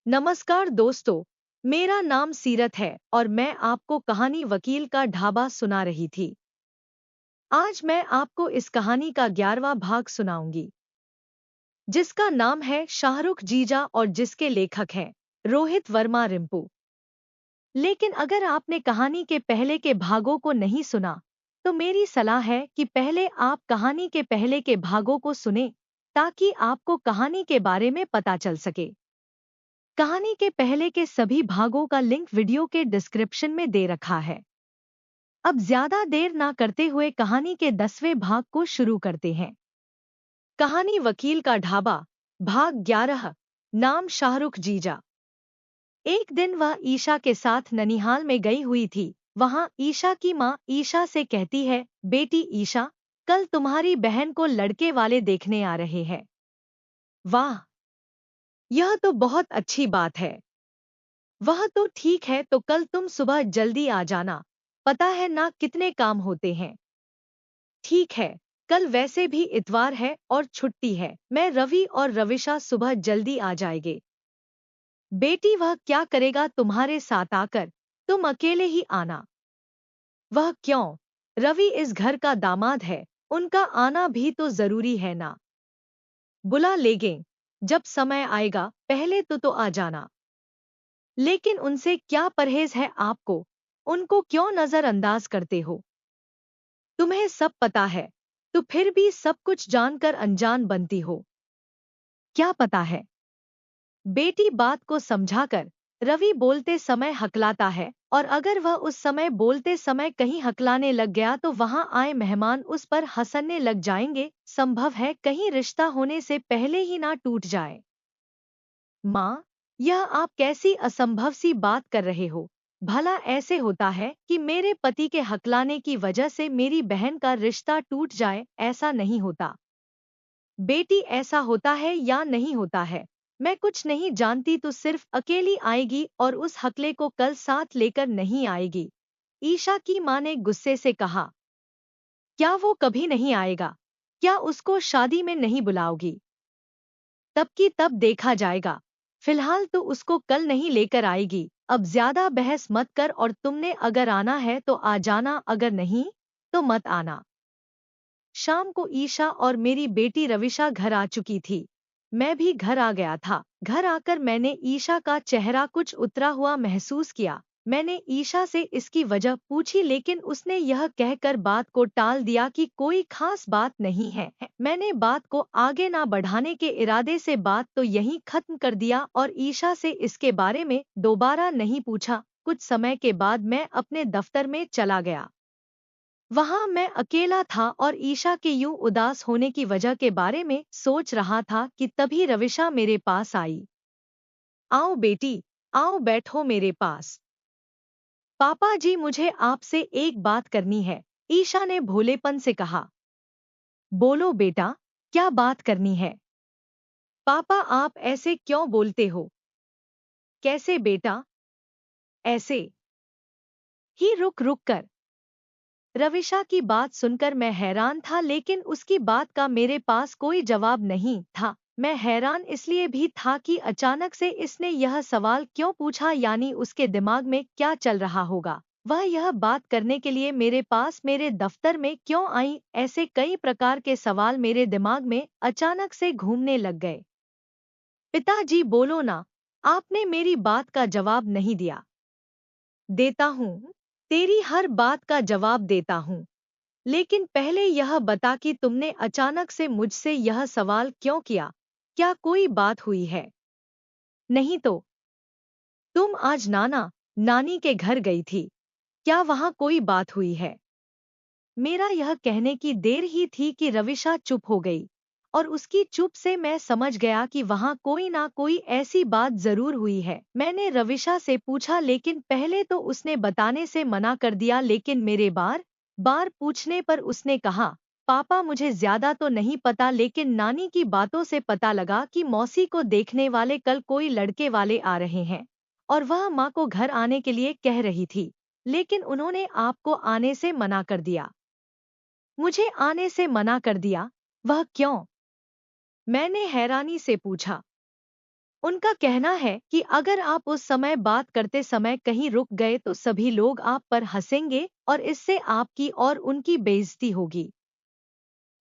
नमस्कार दोस्तों, मेरा नाम सीरत है और मैं आपको कहानी वकील का ढाबा सुना रही थी। आज मैं आपको इस कहानी का 11वां भाग सुनाऊंगी, जिसका नाम है शाहरुख जीजा और जिसके लेखक हैं रोहित वर्मा रिंपू। लेकिन अगर आपने कहानी के पहले के भागों को नहीं सुना, तो मेरी सलाह है कि पहले आप कहानी के पहले के भागों को सुने, ताकि आपको कहानी के बारे में पता चल सके। कहानी के पहले के सभी भागों का लिंक वीडियो के डिस्क्रिप्शन में दे रखा है। अब ज्यादा देर ना करते हुए कहानी के 10वें भाग को शुरू करते हैं। कहानी वकील का ढाबा, भाग 11। नाम शाहरुख जीजा। एक दिन वह ईशा के साथ ननिहाल में गई हुई थी। वहां ईशा की माँ ईशा से कहती है, बेटी ईशा, कल तुम्हारी बहन को लड़के वाले देखने आ रहे हैं। वाह, यह तो बहुत अच्छी बात है। वह तो ठीक है, तो कल तुम सुबह जल्दी आ जाना। पता है ना कितने काम होते हैं। ठीक है, कल वैसे भी इतवार है और छुट्टी है। मैं रवि और रविशा सुबह जल्दी आ जाएंगे। बेटी वह क्या करेगा तुम्हारे साथ आकर? तुम अकेले ही आना। वह क्यों? रवि इस घर का दामाद है, उनका आना भी तो जरूरी है ना। बुला लेंगे, जब समय आएगा। पहले तो आ जाना। लेकिन उनसे क्या परहेज है आपको? उनको क्यों नजरअंदाज करते हो? तुम्हें सब पता है, तो फिर भी सब कुछ जानकर अनजान बनती हो। क्या पता है? बेटी बात को समझाकर रवि बोलते समय हकलाता है, और अगर वह उस समय बोलते समय कहीं हकलाने लग गया तो वहां आए मेहमान उस पर हंसने लग जाएंगे। संभव है कहीं रिश्ता होने से पहले ही ना टूट जाए। माँ, यह आप कैसी असंभव सी बात कर रहे हो? भला ऐसे होता है कि मेरे पति के हकलाने की वजह से मेरी बहन का रिश्ता टूट जाए? ऐसा नहीं होता। बेटी ऐसा होता है या नहीं होता है, मैं कुछ नहीं जानती। तो सिर्फ अकेली आएगी और उस हकले को कल साथ लेकर नहीं आएगी। ईशा की माँ ने गुस्से से कहा। क्या वो कभी नहीं आएगा? क्या उसको शादी में नहीं बुलाओगी? तब की तब देखा जाएगा। फिलहाल तो उसको कल नहीं लेकर आएगी। अब ज्यादा बहस मत कर, और तुमने अगर आना है तो आ जाना, अगर नहीं तो मत आना। शाम को ईशा और मेरी बेटी रविशा घर आ चुकी थी। मैं भी घर आ गया था। घर आकर मैंने ईशा का चेहरा कुछ उतरा हुआ महसूस किया। मैंने ईशा से इसकी वजह पूछी, लेकिन उसने यह कहकर बात को टाल दिया कि कोई खास बात नहीं है। मैंने बात को आगे ना बढ़ाने के इरादे से बात तो यहीं खत्म कर दिया और ईशा से इसके बारे में दोबारा नहीं पूछा। कुछ समय के बाद मैं अपने दफ्तर में चला गया। वहां मैं अकेला था और ईशा के यूं उदास होने की वजह के बारे में सोच रहा था कि तभी रविशा मेरे पास आई। आओ बेटी, आओ बैठो मेरे पास। पापा जी, मुझे आपसे एक बात करनी है, ईशा ने भोलेपन से कहा। बोलो बेटा, क्या बात करनी है? पापा आप ऐसे क्यों बोलते हो? कैसे बेटा? ऐसे ही रुक रुक कर। रविशा की बात सुनकर मैं हैरान था, लेकिन उसकी बात का मेरे पास कोई जवाब नहीं था। मैं हैरान इसलिए भी था कि अचानक से इसने यह सवाल क्यों पूछा, यानी उसके दिमाग में क्या चल रहा होगा। वह यह बात करने के लिए मेरे पास मेरे दफ्तर में क्यों आई? ऐसे कई प्रकार के सवाल मेरे दिमाग में अचानक से घूमने लग गए। पिताजी बोलो ना, आपने मेरी बात का जवाब नहीं दिया। देता हूँ, तेरी हर बात का जवाब देता हूँ। लेकिन पहले यह बता कि तुमने अचानक से मुझसे यह सवाल क्यों किया? क्या कोई बात हुई है? नहीं तो। तुम आज नाना नानी के घर गई थी, क्या वहां कोई बात हुई है? मेरा यह कहने की देर ही थी कि रविशा चुप हो गई, और उसकी चुप से मैं समझ गया कि वहां कोई ना कोई ऐसी बात जरूर हुई है। मैंने रविशा से पूछा, लेकिन पहले तो उसने बताने से मना कर दिया, लेकिन मेरे बार बार पूछने पर उसने कहा, पापा मुझे ज्यादा तो नहीं पता, लेकिन नानी की बातों से पता लगा कि मौसी को देखने वाले कल कोई लड़के वाले आ रहे हैं, और वह माँ को घर आने के लिए कह रही थी, लेकिन उन्होंने आपको आने से मना कर दिया। मुझे आने से मना कर दिया? वह क्यों? मैंने हैरानी से पूछा। उनका कहना है कि अगर आप उस समय बात करते समय कहीं रुक गए तो सभी लोग आप पर हंसेंगे और इससे आपकी और उनकी बेइज्जती होगी।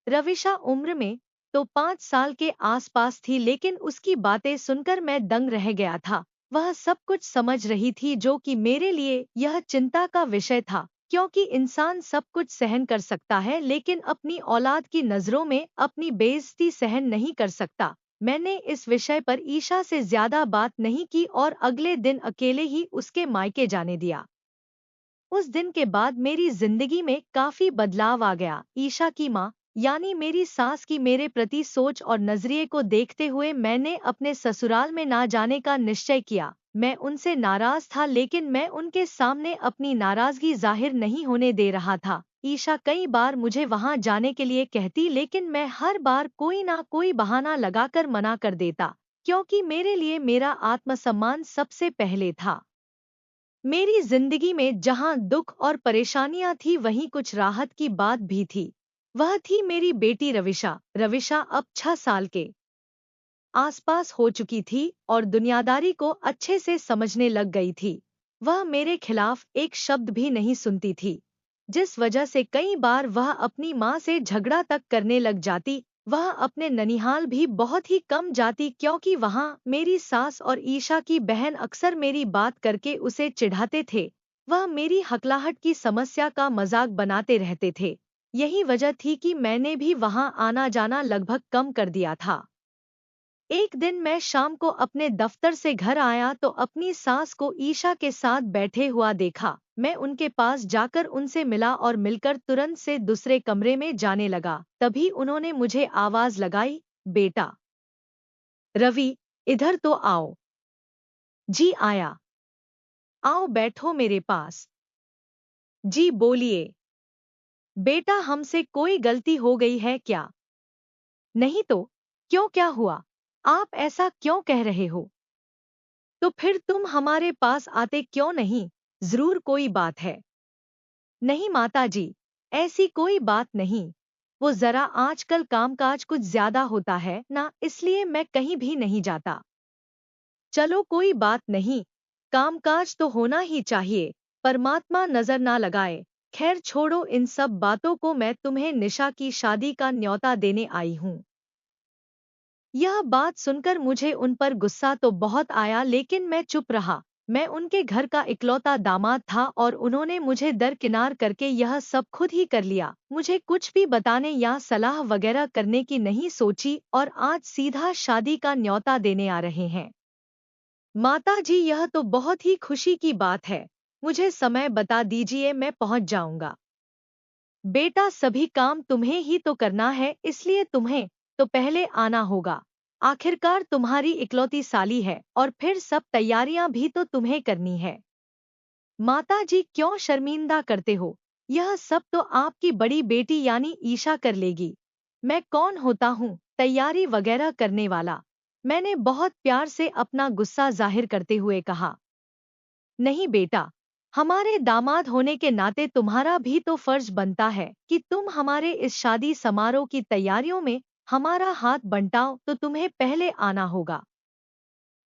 रविशा उम्र में तो 5 साल के आसपास थी, लेकिन उसकी बातें सुनकर मैं दंग रह गया था। वह सब कुछ समझ रही थी, जो कि मेरे लिए यह चिंता का विषय था, क्योंकि इंसान सब कुछ सहन कर सकता है लेकिन अपनी औलाद की नज़रों में अपनी बेइज्जती सहन नहीं कर सकता। मैंने इस विषय पर ईशा से ज्यादा बात नहीं की और अगले दिन अकेले ही उसके मायके जाने दिया। उस दिन के बाद मेरी जिंदगी में काफी बदलाव आ गया। ईशा की माँ यानी मेरी सास की मेरे प्रति सोच और नजरिए को देखते हुए मैंने अपने ससुराल में ना जाने का निश्चय किया। मैं उनसे नाराज था, लेकिन मैं उनके सामने अपनी नाराजगी जाहिर नहीं होने दे रहा था। ईशा कई बार मुझे वहां जाने के लिए कहती, लेकिन मैं हर बार कोई ना कोई बहाना लगाकर मना कर देता, क्योंकि मेरे लिए मेरा आत्मसम्मान सबसे पहले था। मेरी जिंदगी में जहां दुख और परेशानियां थी, वहीं कुछ राहत की बात भी थी। वह थी मेरी बेटी रविशा। रविशा अब 6 साल के आसपास हो चुकी थी और दुनियादारी को अच्छे से समझने लग गई थी। वह मेरे खिलाफ एक शब्द भी नहीं सुनती थी, जिस वजह से कई बार वह अपनी माँ से झगड़ा तक करने लग जाती। वह अपने ननिहाल भी बहुत ही कम जाती, क्योंकि वहाँ मेरी सास और ईशा की बहन अक्सर मेरी बात करके उसे चिढ़ाते थे। वह मेरी हकलाहट की समस्या का मजाक बनाते रहते थे। यही वजह थी कि मैंने भी वहाँ आना जाना लगभग कम कर दिया था। एक दिन मैं शाम को अपने दफ्तर से घर आया तो अपनी सास को ईशा के साथ बैठे हुआ देखा। मैं उनके पास जाकर उनसे मिला और मिलकर तुरंत से दूसरे कमरे में जाने लगा। तभी उन्होंने मुझे आवाज लगाई, बेटा रवि, इधर तो आओ। जी आया। आओ बैठो मेरे पास। जी बोलिए। बेटा, हमसे कोई गलती हो गई है क्या? नहीं तो क्यों, क्या हुआ? आप ऐसा क्यों कह रहे हो? तो फिर तुम हमारे पास आते क्यों नहीं? जरूर कोई बात है। नहीं माताजी, ऐसी कोई बात नहीं। वो जरा आजकल कामकाज कुछ ज्यादा होता है ना, इसलिए मैं कहीं भी नहीं जाता। चलो कोई बात नहीं, कामकाज तो होना ही चाहिए, परमात्मा नजर ना लगाए। खैर छोड़ो इन सब बातों को, मैं तुम्हें निशा की शादी का न्योता देने आई हूँ। यह बात सुनकर मुझे उन पर गुस्सा तो बहुत आया, लेकिन मैं चुप रहा। मैं उनके घर का इकलौता दामाद था और उन्होंने मुझे दरकिनार करके यह सब खुद ही कर लिया। मुझे कुछ भी बताने या सलाह वगैरह करने की नहीं सोची और आज सीधा शादी का न्योता देने आ रहे हैं। माता जी, यह तो बहुत ही खुशी की बात है। मुझे समय बता दीजिए, मैं पहुंच जाऊंगा। बेटा, सभी काम तुम्हें ही तो करना है, इसलिए तुम्हें तो पहले आना होगा। आखिरकार तुम्हारी इकलौती साली है और फिर सब तैयारियां भी तो तुम्हें करनी है। माता जी, क्यों शर्मिंदा करते हो? यह सब तो आपकी बड़ी बेटी यानी ईशा कर लेगी। मैं कौन होता हूँ तैयारी वगैरह करने वाला? मैंने बहुत प्यार से अपना गुस्सा जाहिर करते हुए कहा। नहीं बेटा, हमारे दामाद होने के नाते तुम्हारा भी तो फर्ज बनता है कि तुम हमारे इस शादी समारोह की तैयारियों में हमारा हाथ बंटाओ, तो तुम्हें पहले आना होगा।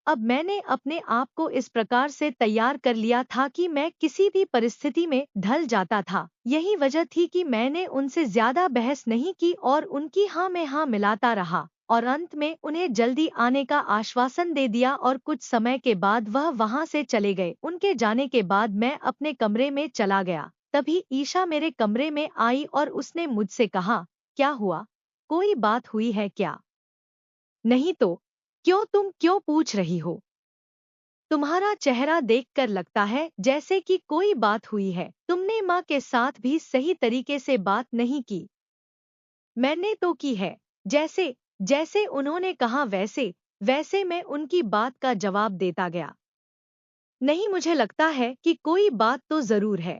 अब मैंने अपने आप को इस प्रकार से तैयार कर लिया था कि मैं किसी भी परिस्थिति में ढल जाता था। यही वजह थी कि मैंने उनसे ज्यादा बहस नहीं की और उनकी हाँ में हाँ मिलाता रहा और अंत में उन्हें जल्दी आने का आश्वासन दे दिया और कुछ समय के बाद वह वहां से चले गए। उनके जाने के बाद मैं अपने कमरे में चला गया। तभी ईशा मेरे कमरे में आई और उसने मुझसे कहा, क्या हुआ? कोई बात हुई है क्या? नहीं तो क्यों, तुम क्यों पूछ रही हो? तुम्हारा चेहरा देखकर लगता है जैसे कि कोई बात हुई है। तुमने माँ के साथ भी सही तरीके से बात नहीं की। मैंने तो की है। जैसे जैसे उन्होंने कहा वैसे वैसे मैं उनकी बात का जवाब देता गया। नहीं, मुझे लगता है कि कोई बात तो जरूर है।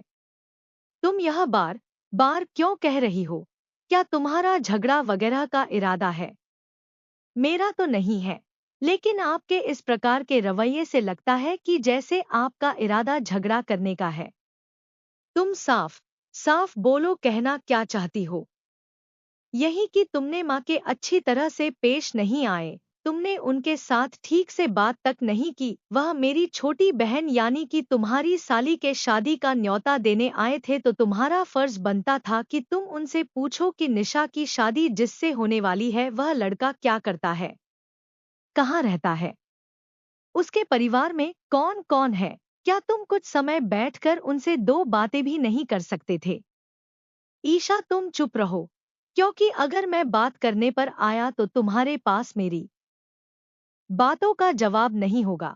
तुम यह बार बार क्यों कह रही हो? क्या तुम्हारा झगड़ा वगैरह का इरादा है? मेरा तो नहीं है, लेकिन आपके इस प्रकार के रवैये से लगता है कि जैसे आपका इरादा झगड़ा करने का है। तुम साफ साफ बोलो, कहना क्या चाहती हो? यही कि तुमने माँ के अच्छी तरह से पेश नहीं आए, तुमने उनके साथ ठीक से बात तक नहीं की। वह मेरी छोटी बहन यानी कि तुम्हारी साली के शादी का न्योता देने आए थे, तो तुम्हारा फर्ज बनता था कि तुम उनसे पूछो कि निशा की शादी जिससे होने वाली है वह लड़का क्या करता है, कहाँ रहता है, उसके परिवार में कौन कौन है। क्या तुम कुछ समय बैठकर उनसे दो बातें भी नहीं कर सकते थे? ईशा, तुम चुप रहो, क्योंकि अगर मैं बात करने पर आया तो तुम्हारे पास मेरी बातों का जवाब नहीं होगा।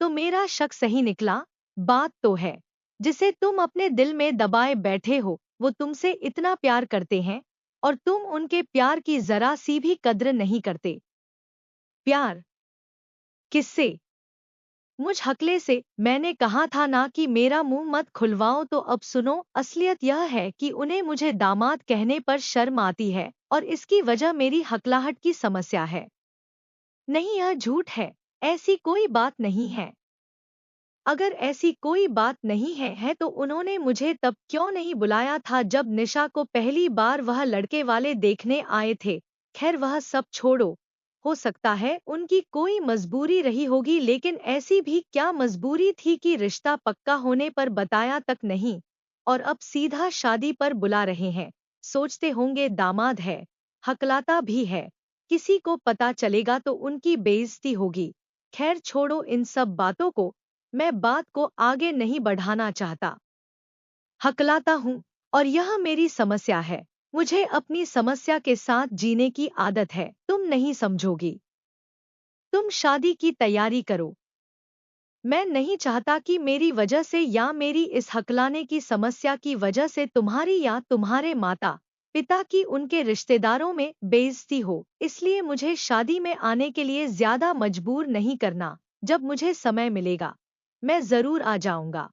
तो मेरा शक सही निकला। बात तो है, जिसे तुम अपने दिल में दबाए बैठे हो, वो तुमसे इतना प्यार करते हैं और तुम उनके प्यार की जरा सी भी कद्र नहीं करते। प्यार किससे? मुझ हकले से। मैंने कहा था ना कि मेरा मुंह मत खुलवाओ। तो अब सुनो, असलियत यह है कि उन्हें मुझे दामाद कहने पर शर्म आती है और इसकी वजह मेरी हकलाहट की समस्या है। नहीं, यह झूठ है, ऐसी कोई बात नहीं है। अगर ऐसी कोई बात नहीं है तो उन्होंने मुझे तब क्यों नहीं बुलाया था जब निशा को पहली बार वह लड़के वाले देखने आए थे? खैर, वह सब छोड़ो। हो सकता है उनकी कोई मजबूरी रही होगी, लेकिन ऐसी भी क्या मजबूरी थी कि रिश्ता पक्का होने पर बताया तक नहीं और अब सीधा शादी पर बुला रहे हैं? सोचते होंगे दामाद है, हकलाता भी है, किसी को पता चलेगा तो उनकी बेइज्जती होगी। खैर छोड़ो इन सब बातों को, मैं बात को आगे नहीं बढ़ाना चाहता। हकलाता हूँ और यह मेरी समस्या है। मुझे अपनी समस्या के साथ जीने की आदत है। तुम नहीं समझोगी। तुम शादी की तैयारी करो। मैं नहीं चाहता कि मेरी वजह से या मेरी इस हकलाने की समस्या की वजह से तुम्हारी या तुम्हारे माता पिता की उनके रिश्तेदारों में बेइज्जती हो। इसलिए मुझे शादी में आने के लिए ज्यादा मजबूर नहीं करना। जब मुझे समय मिलेगा मैं जरूर आ जाऊंगा।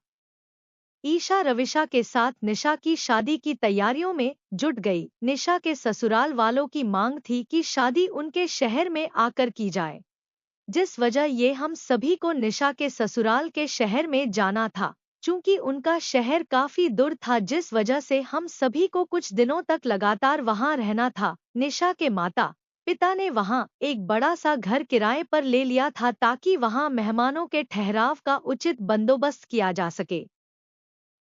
ईशा रविशा के साथ निशा की शादी की तैयारियों में जुट गई। निशा के ससुराल वालों की मांग थी कि शादी उनके शहर में आकर की जाए, जिस वजह ये हम सभी को निशा के ससुराल के शहर में जाना था। चूंकि उनका शहर काफी दूर था, जिस वजह से हम सभी को कुछ दिनों तक लगातार वहां रहना था। निशा के माता पिता ने वहां एक बड़ा सा घर किराए पर ले लिया था ताकि वहां मेहमानों के ठहराव का उचित बंदोबस्त किया जा सके।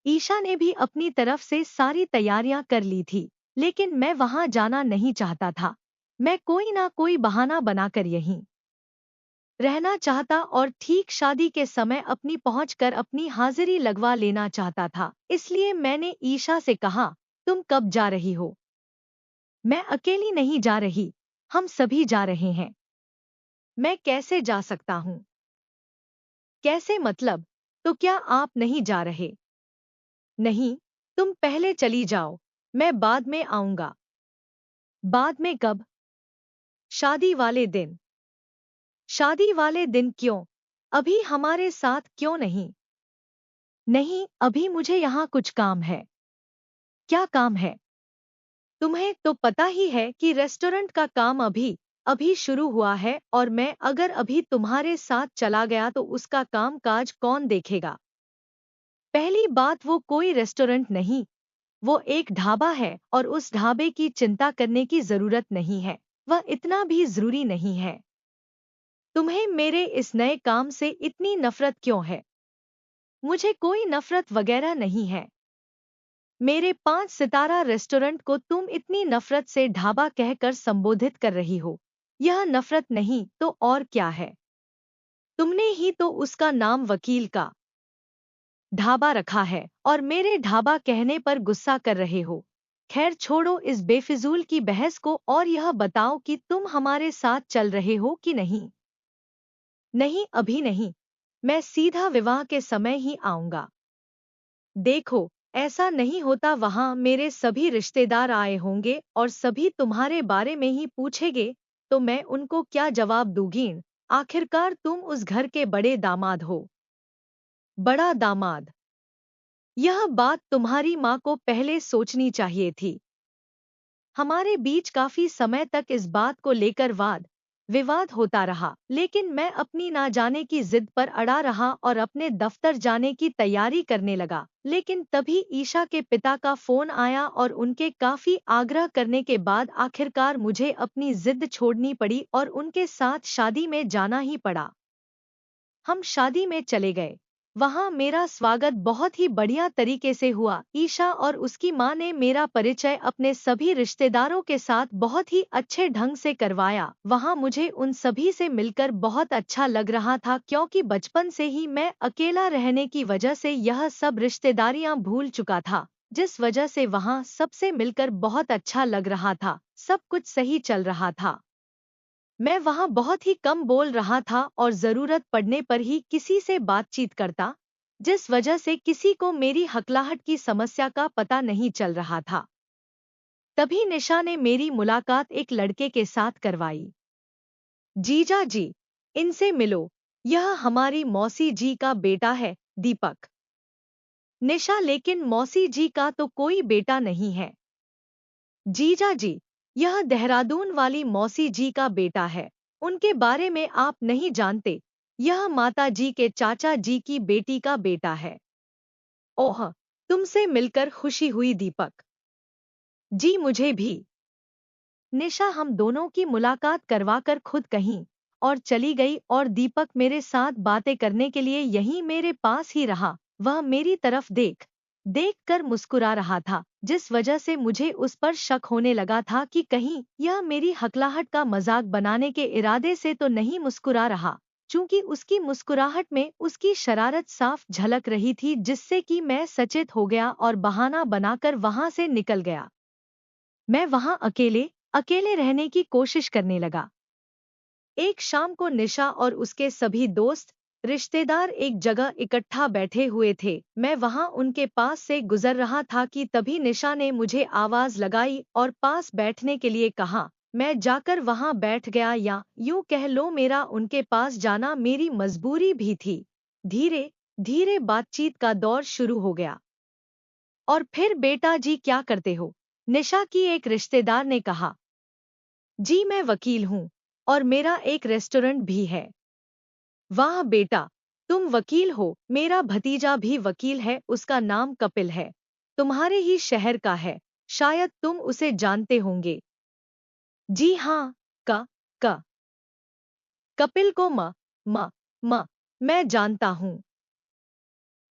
ईशा ने भी अपनी तरफ से सारी तैयारियां कर ली थी, लेकिन मैं वहां जाना नहीं चाहता था। मैं कोई ना कोई बहाना बनाकर यहीं रहना चाहता और ठीक शादी के समय अपनी पहुंचकर अपनी हाजिरी लगवा लेना चाहता था। इसलिए मैंने ईशा से कहा, तुम कब जा रही हो? मैं अकेली नहीं जा रही, हम सभी जा रहे हैं। मैं कैसे जा सकता हूँ? कैसे मतलब? तो क्या आप नहीं जा रहे? नहीं, तुम पहले चली जाओ, मैं बाद में आऊंगा। बाद में कब? शादी वाले दिन। शादी वाले दिन क्यों? अभी हमारे साथ क्यों नहीं? नहीं, अभी मुझे यहाँ कुछ काम है। क्या काम है? तुम्हें तो पता ही है कि रेस्टोरेंट का काम अभी अभी शुरू हुआ है और मैं अगर अभी तुम्हारे साथ चला गया तो उसका काम काज कौन देखेगा? पहली बात, वो कोई रेस्टोरेंट नहीं, वो एक ढाबा है और उस ढाबे की चिंता करने की जरूरत नहीं है। वह इतना भी जरूरी नहीं है। तुम्हें मेरे इस नए काम से इतनी नफरत क्यों है? मुझे कोई नफरत वगैरह नहीं है। मेरे 5 सितारा रेस्टोरेंट को तुम इतनी नफरत से ढाबा कहकर संबोधित कर रही हो। यह नफरत नहीं तो और क्या है? तुमने ही तो उसका नाम वकील का ढाबा रखा है और मेरे ढाबा कहने पर गुस्सा कर रहे हो। खैर छोड़ो इस बेफिजूल की बहस को और यह बताओ कि तुम हमारे साथ चल रहे हो कि नहीं? नहीं, अभी नहीं, मैं सीधा विवाह के समय ही आऊंगा। देखो, ऐसा नहीं होता। वहां मेरे सभी रिश्तेदार आए होंगे और सभी तुम्हारे बारे में ही पूछेंगे, तो मैं उनको क्या जवाब दूंगी? आखिरकार तुम उस घर के बड़े दामाद हो। बड़ा दामाद? यह बात तुम्हारी माँ को पहले सोचनी चाहिए थी। हमारे बीच काफी समय तक इस बात को लेकर वाद विवाद होता रहा, लेकिन मैं अपनी ना जाने की जिद पर अड़ा रहा और अपने दफ्तर जाने की तैयारी करने लगा। लेकिन तभी ईशा के पिता का फोन आया और उनके काफी आग्रह करने के बाद आखिरकार मुझे अपनी जिद छोड़नी पड़ी और उनके साथ शादी में जाना ही पड़ा। हम शादी में चले गए। वहां मेरा स्वागत बहुत ही बढ़िया तरीके से हुआ। ईशा और उसकी मां ने मेरा परिचय अपने सभी रिश्तेदारों के साथ बहुत ही अच्छे ढंग से करवाया। वहां मुझे उन सभी से मिलकर बहुत अच्छा लग रहा था, क्योंकि बचपन से ही मैं अकेला रहने की वजह से यह सब रिश्तेदारियां भूल चुका था, जिस वजह से वहां सबसे मिलकर बहुत अच्छा लग रहा था। सब कुछ सही चल रहा था। मैं वहां बहुत ही कम बोल रहा था और जरूरत पड़ने पर ही किसी से बातचीत करता, जिस वजह से किसी को मेरी हकलाहट की समस्या का पता नहीं चल रहा था। तभी निशा ने मेरी मुलाकात एक लड़के के साथ करवाई। जीजा जी, इनसे मिलो, यह हमारी मौसी जी का बेटा है, दीपक। निशा, लेकिन मौसी जी का तो कोई बेटा नहीं है। जीजा जी, यह देहरादून वाली मौसी जी का बेटा है। उनके बारे में आप नहीं जानते, यह माता जी के चाचा जी की बेटी का बेटा है। ओह, तुमसे मिलकर खुशी हुई दीपक जी, मुझे भी। निशा हम दोनों की मुलाकात करवाकर खुद कहीं और चली गई और दीपक मेरे साथ बातें करने के लिए यहीं मेरे पास ही रहा। वह मेरी तरफ देख कर मुस्कुरा रहा था, जिस वजह से मुझे उस पर शक होने लगा था कि कहीं यह मेरी हकलाहट का मजाक बनाने के इरादे से तो नहीं मुस्कुरा रहा। चूंकि उसकी मुस्कुराहट में उसकी शरारत साफ झलक रही थी, जिससे कि मैं सचेत हो गया और बहाना बनाकर वहां से निकल गया। मैं वहां अकेले रहने की कोशिश करने लगा। एक शाम को निशा और उसके सभी दोस्त रिश्तेदार एक जगह इकट्ठा बैठे हुए थे। मैं वहां उनके पास से गुजर रहा था कि तभी निशा ने मुझे आवाज लगाई और पास बैठने के लिए कहा। मैं जाकर वहां बैठ गया, या यूं कह लो मेरा उनके पास जाना मेरी मजबूरी भी थी। धीरे धीरे बातचीत का दौर शुरू हो गया। और फिर बेटा जी क्या करते हो? निशा की एक रिश्तेदार ने कहा। जी, मैं वकील हूँ और मेरा एक रेस्टोरेंट भी है। वाह बेटा, तुम वकील हो। मेरा भतीजा भी वकील है, उसका नाम कपिल है। तुम्हारे ही शहर का है, शायद तुम उसे जानते होंगे। जी हाँ, का का कपिल को म मैं जानता हूँ।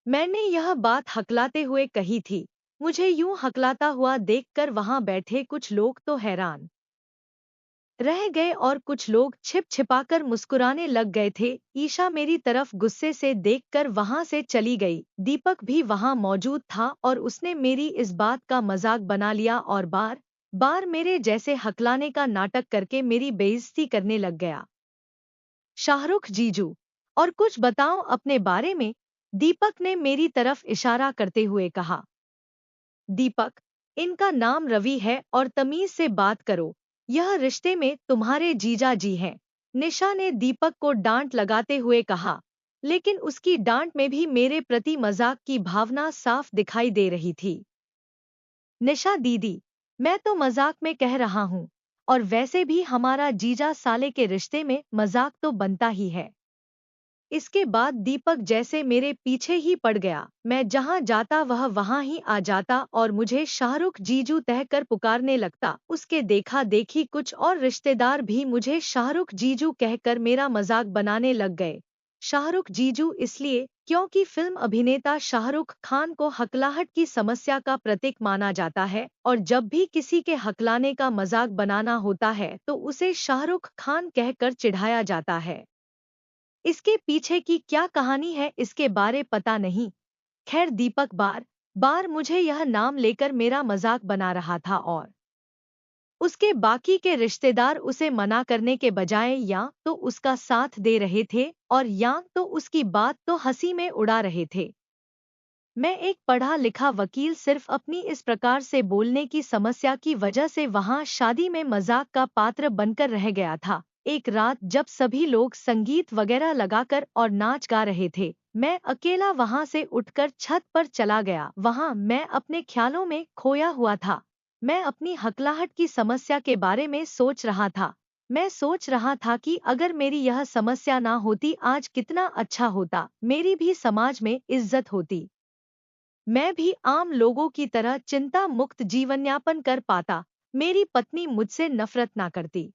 मैंने यह बात हकलाते हुए कही थी। मुझे यूं हकलाता हुआ देखकर वहां बैठे कुछ लोग तो हैरान रह गए और कुछ लोग छिप छिपाकर मुस्कुराने लग गए थे। ईशा मेरी तरफ गुस्से से देखकर वहां से चली गई। दीपक भी वहां मौजूद था और उसने मेरी इस बात का मजाक बना लिया और बार बार मेरे जैसे हकलाने का नाटक करके मेरी बेइज्जती करने लग गया। शाहरुख जीजू, और कुछ बताओ अपने बारे में, दीपक ने मेरी तरफ इशारा करते हुए कहा। दीपक, इनका नाम रवि है और तमीज से बात करो, यह रिश्ते में तुम्हारे जीजा जी हैं। निशा ने दीपक को डांट लगाते हुए कहा, लेकिन उसकी डांट में भी मेरे प्रति मजाक की भावना साफ दिखाई दे रही थी। निशा दीदी, मैं तो मजाक में कह रहा हूँ, और वैसे भी हमारा जीजा साले के रिश्ते में मजाक तो बनता ही है। इसके बाद दीपक जैसे मेरे पीछे ही पड़ गया। मैं जहां जाता वह वहां ही आ जाता और मुझे शाहरुख जीजू कहकर पुकारने लगता। उसके देखा देखी कुछ और रिश्तेदार भी मुझे शाहरुख जीजू कहकर मेरा मजाक बनाने लग गए। शाहरुख जीजू इसलिए क्योंकि फिल्म अभिनेता शाहरुख खान को हकलाहट की समस्या का प्रतीक माना जाता है, और जब भी किसी के हकलाने का मजाक बनाना होता है तो उसे शाहरुख खान कहकर चिढ़ाया जाता है। इसके पीछे की क्या कहानी है इसके बारे पता नहीं। खैर, दीपक बार बार मुझे यह नाम लेकर मेरा मजाक बना रहा था और उसके बाकी के रिश्तेदार उसे मना करने के बजाय या तो उसका साथ दे रहे थे और या तो उसकी बात तो हंसी में उड़ा रहे थे। मैं एक पढ़ा लिखा वकील सिर्फ अपनी इस प्रकार से बोलने की समस्या की वजह से वहां शादी में मजाक का पात्र बनकर रह गया था। एक रात जब सभी लोग संगीत वगैरह लगाकर और नाच गा रहे थे, मैं अकेला वहां से उठकर छत पर चला गया। वहां मैं अपने ख्यालों में खोया हुआ था। मैं अपनी हकलाहट की समस्या के बारे में सोच रहा था। मैं सोच रहा था कि अगर मेरी यह समस्या ना होती आज कितना अच्छा होता, मेरी भी समाज में इज्जत होती। मैं भी आम लोगों की तरह चिंता मुक्त जीवन यापन कर पाता, मेरी पत्नी मुझसे नफरत ना करती।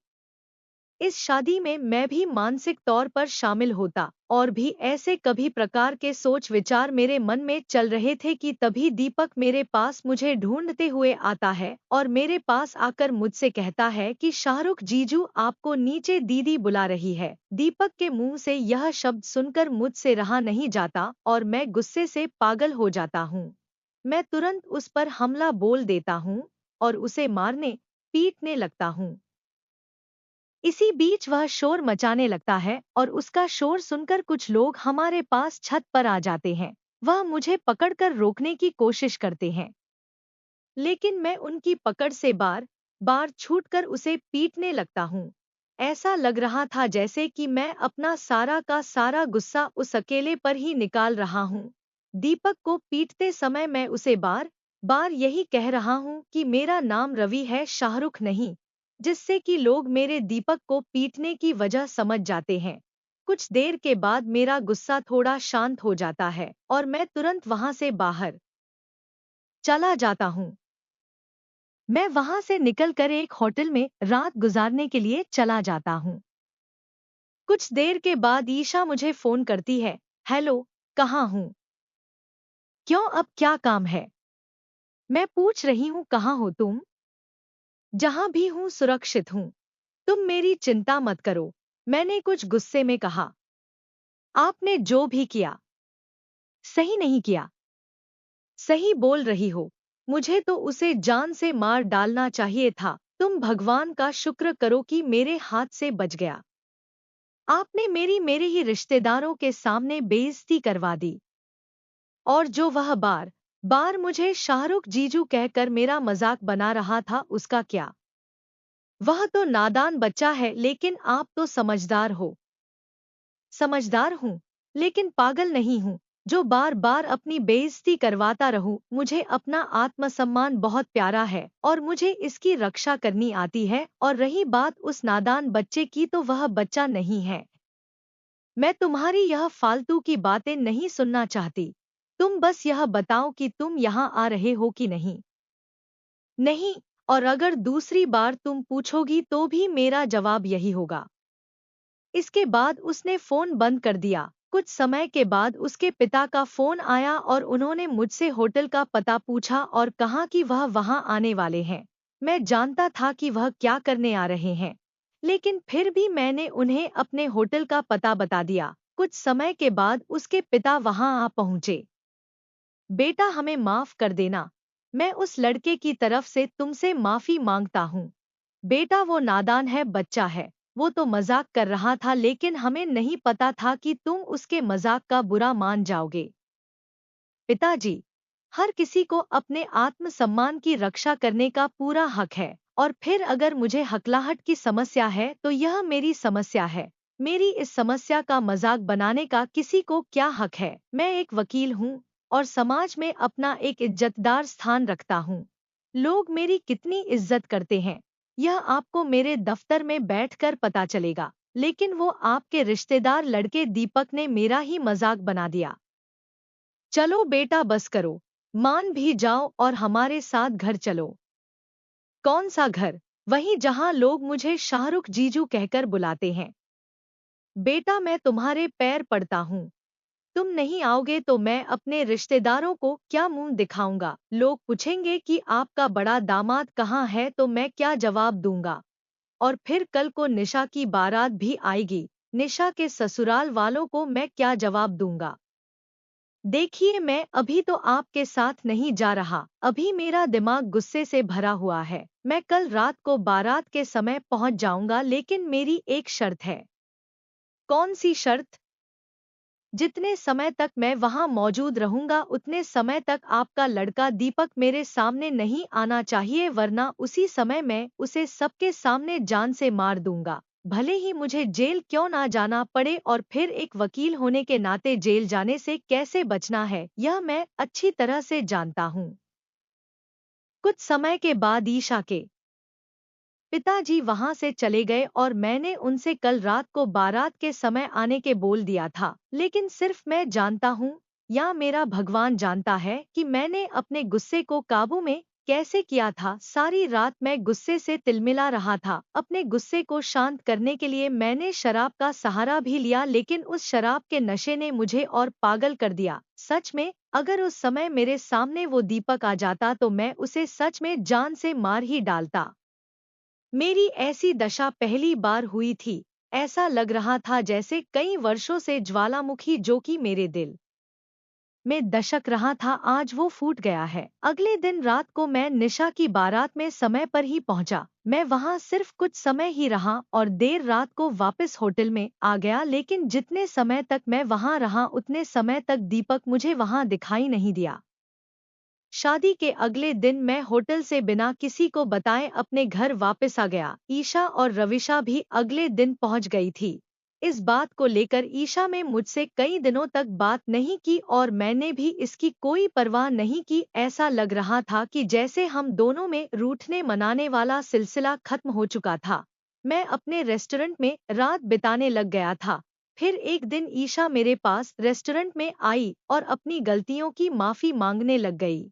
इस शादी में मैं भी मानसिक तौर पर शामिल होता और भी ऐसे कभी प्रकार के सोच विचार मेरे मन में चल रहे थे कि तभी दीपक मेरे पास मुझे ढूंढते हुए आता है और मेरे पास आकर मुझसे कहता है कि शाहरुख जीजू आपको नीचे दीदी बुला रही है। दीपक के मुंह से यह शब्द सुनकर मुझसे रहा नहीं जाता और मैं गुस्से से पागल हो जाता हूँ। मैं तुरंत उस पर हमला बोल देता हूँ और उसे मारने पीटने लगता हूँ। इसी बीच वह शोर मचाने लगता है और उसका शोर सुनकर कुछ लोग हमारे पास छत पर आ जाते हैं। वह मुझे पकड़कर रोकने की कोशिश करते हैं, लेकिन मैं उनकी पकड़ से बार बार छूटकर उसे पीटने लगता हूँ। ऐसा लग रहा था जैसे कि मैं अपना सारा का सारा गुस्सा उस अकेले पर ही निकाल रहा हूँ। दीपक को पीटते समय मैं उसे बार बार यही कह रहा हूँ कि मेरा नाम रवि है, शाहरुख नहीं, जिससे कि लोग मेरे दीपक को पीटने की वजह समझ जाते हैं। कुछ देर के बाद मेरा गुस्सा थोड़ा शांत हो जाता है और मैं तुरंत वहां से बाहर चला जाता हूँ। मैं वहां से निकलकर एक होटल में रात गुजारने के लिए चला जाता हूँ। कुछ देर के बाद ईशा मुझे फोन करती है। हेलो, कहाँ हूँ? क्यों, अब क्या काम है? मैं पूछ रही हूँ, कहाँ हो तुम? जहां भी हूँ सुरक्षित हूँ। तुम मेरी चिंता मत करो, मैंने कुछ गुस्से में कहा। आपने जो भी किया सही नहीं किया। सही बोल रही हो, मुझे तो उसे जान से मार डालना चाहिए था। तुम भगवान का शुक्र करो कि मेरे हाथ से बच गया। आपने मेरी मेरे ही रिश्तेदारों के सामने बेइज्जती करवा दी। और जो वह बार बार मुझे शाहरुख जीजू कहकर मेरा मजाक बना रहा था, उसका क्या? वह तो नादान बच्चा है, लेकिन आप तो समझदार हो। समझदार हूँ, लेकिन पागल नहीं हूँ जो बार बार अपनी बेइज्जती करवाता रहूं। मुझे अपना आत्मसम्मान बहुत प्यारा है और मुझे इसकी रक्षा करनी आती है। और रही बात उस नादान बच्चे की, तो वह बच्चा नहीं है। मैं तुम्हारी यह फालतू की बातें नहीं सुनना चाहती। तुम बस यह बताओ कि तुम यहाँ आ रहे हो कि नहीं। नहीं, और अगर दूसरी बार तुम पूछोगी तो भी मेरा जवाब यही होगा। इसके बाद उसने फोन बंद कर दिया। कुछ समय के बाद उसके पिता का फोन आया और उन्होंने मुझसे होटल का पता पूछा और कहा कि वह वहां आने वाले हैं। मैं जानता था कि वह क्या करने आ रहे हैं, लेकिन फिर भी मैंने उन्हें अपने होटल का पता बता दिया। कुछ समय के बाद उसके पिता वहां आ पहुंचे। बेटा, हमें माफ कर देना, मैं उस लड़के की तरफ से तुमसे माफी मांगता हूँ। बेटा, वो नादान है, बच्चा है। वो तो मजाक कर रहा था, लेकिन हमें नहीं पता था कि तुम उसके मजाक का बुरा मान जाओगे। पिताजी, हर किसी को अपने आत्मसम्मान की रक्षा करने का पूरा हक है, और फिर अगर मुझे हकलाहट की समस्या है तो यह मेरी समस्या है। मेरी इस समस्या का मजाक बनाने का किसी को क्या हक है? मैं एक वकील हूँ और समाज में अपना एक इज्जतदार स्थान रखता हूँ। लोग मेरी कितनी इज्जत करते हैं, यह आपको मेरे दफ्तर में बैठकर पता चलेगा। लेकिन वो आपके रिश्तेदार लड़के दीपक ने मेरा ही मजाक बना दिया। चलो बेटा, बस करो, मान भी जाओ और हमारे साथ घर चलो। कौन सा घर? वहीं जहां लोग मुझे शाहरुख जीजू कहकर बुलाते हैं। बेटा, मैं तुम्हारे पैर पड़ता हूँ, तुम नहीं आओगे तो मैं अपने रिश्तेदारों को क्या मुंह दिखाऊंगा? लोग पूछेंगे कि आपका बड़ा दामाद कहाँ है, तो मैं क्या जवाब दूंगा? और फिर कल को निशा की बारात भी आएगी, निशा के ससुराल वालों को मैं क्या जवाब दूंगा? देखिए, मैं अभी तो आपके साथ नहीं जा रहा। अभी मेरा दिमाग गुस्से से भरा हुआ है। मैं कल रात को बारात के समय पहुंच जाऊंगा, लेकिन मेरी एक शर्त है। कौन सी शर्त? जितने समय तक मैं वहां मौजूद रहूंगा उतने समय तक आपका लड़का दीपक मेरे सामने नहीं आना चाहिए, वरना उसी समय मैं उसे सबके सामने जान से मार दूंगा। भले ही मुझे जेल क्यों ना जाना पड़े, और फिर एक वकील होने के नाते जेल जाने से कैसे बचना है यह मैं अच्छी तरह से जानता हूँ। कुछ समय के बाद ईशा के पिताजी वहां से चले गए और मैंने उनसे कल रात को बारात के समय आने के बोल दिया था, लेकिन सिर्फ मैं जानता हूँ या मेरा भगवान जानता है कि मैंने अपने गुस्से को काबू में कैसे किया था। सारी रात मैं गुस्से से तिलमिला रहा था। अपने गुस्से को शांत करने के लिए मैंने शराब का सहारा भी लिया, लेकिन उस शराब के नशे ने मुझे और पागल कर दिया। सच में, अगर उस समय मेरे सामने वो दीपक आ जाता तो मैं उसे सच में जान से मार ही डालता। मेरी ऐसी दशा पहली बार हुई थी। ऐसा लग रहा था जैसे कई वर्षों से ज्वालामुखी जो कि मेरे दिल में दशक रहा था, आज वो फूट गया है। अगले दिन रात को मैं निशा की बारात में समय पर ही पहुंचा। मैं वहां सिर्फ कुछ समय ही रहा और देर रात को वापस होटल में आ गया, लेकिन जितने समय तक मैं वहां रहा उतने समय तक दीपक मुझे वहां दिखाई नहीं दिया। शादी के अगले दिन मैं होटल से बिना किसी को बताए अपने घर वापस आ गया। ईशा और रविशा भी अगले दिन पहुंच गई थी। इस बात को लेकर ईशा ने मुझसे कई दिनों तक बात नहीं की और मैंने भी इसकी कोई परवाह नहीं की। ऐसा लग रहा था कि जैसे हम दोनों में रूठने मनाने वाला सिलसिला खत्म हो चुका था। मैं अपने रेस्टोरेंट में रात बिताने लग गया था। फिर एक दिन ईशा मेरे पास रेस्टोरेंट में आई और अपनी गलतियों की माफी मांगने लग गई।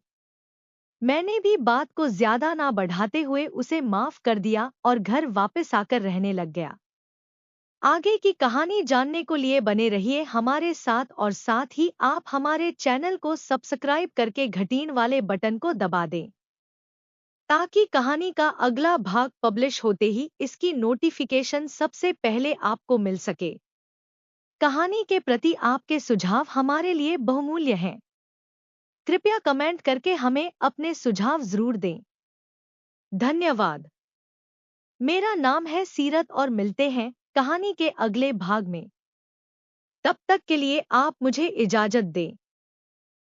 मैंने भी बात को ज्यादा ना बढ़ाते हुए उसे माफ कर दिया और घर वापस आकर रहने लग गया। आगे की कहानी जानने को लिए बने रहिए हमारे साथ और साथ ही आप हमारे चैनल को सब्सक्राइब करके घंटीन वाले बटन को दबा दें ताकि कहानी का अगला भाग पब्लिश होते ही इसकी नोटिफिकेशन सबसे पहले आपको मिल सके। कहानी के प्रति आपके सुझाव हमारे लिए बहुमूल्य हैं। कृपया कमेंट करके हमें अपने सुझाव जरूर दें। धन्यवाद। मेरा नाम है सीरत और मिलते हैं कहानी के अगले भाग में। तब तक के लिए आप मुझे इजाजत दें।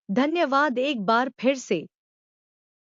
धन्यवाद एक बार फिर से।